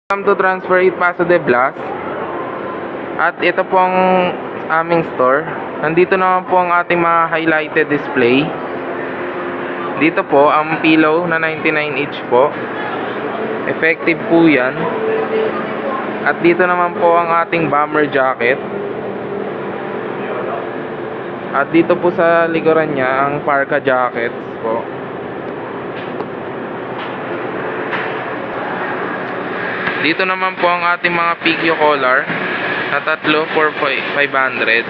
Welcome to Transfer It Paso de Blas. At ito po ang aming store. Nandito naman po ang ating mga highlighted display. Dito po ang pillow na 99 each po. Effective po yan. At dito naman po ang ating bomber jacket. At dito po sa likuran niya ang parka jackets po. Dito naman po ang ating mga PQ collar na tatlo for 500.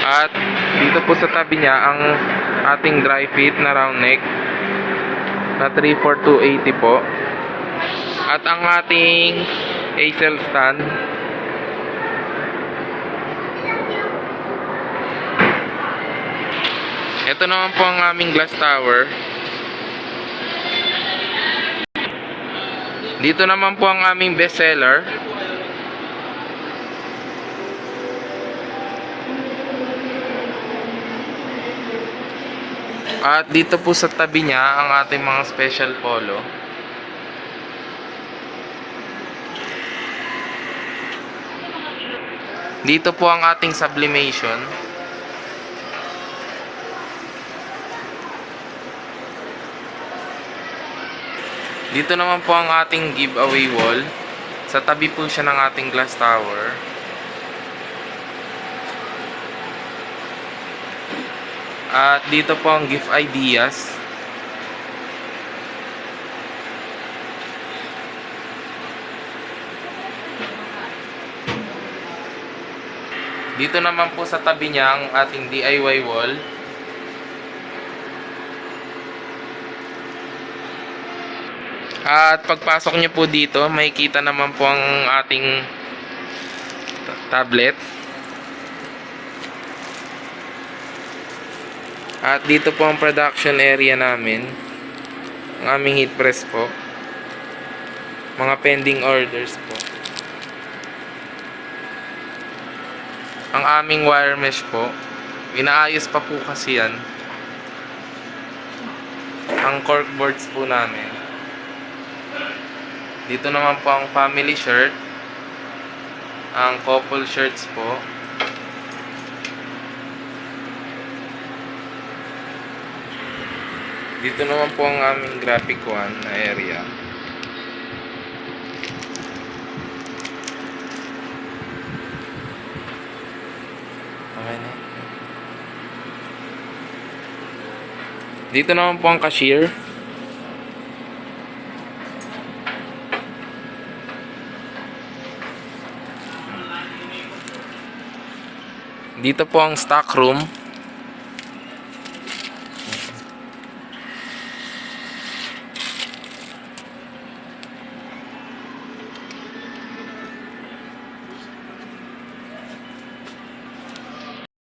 At dito po sa tabi niya ang ating dry fit na round neck na 3 for 280 po. At ang ating Hazel stand. Ito naman po ang aming glass tower. Dito naman po ang aming bestseller. At dito po sa tabi niya ang ating mga special polo. Dito po ang ating sublimation. Dito naman po ang ating giveaway wall. Sa tabi po siya ng ating glass tower. At dito po ang gift ideas. Dito naman po sa tabi niya ang ating DIY wall. At pagpasok nyo po dito, makikita naman po ang ating tablet. At dito po ang production area namin. Ang aming heat press po. Mga pending orders po. Ang aming wire mesh po. Inaayos pa po kasi yan. Ang cork boards po namin. Dito naman po ang family shirt. Ang couple shirts po. Dito naman po ang aming graphic one na area. Okay na. Dito naman po ang cashier. Dito po ang stock room.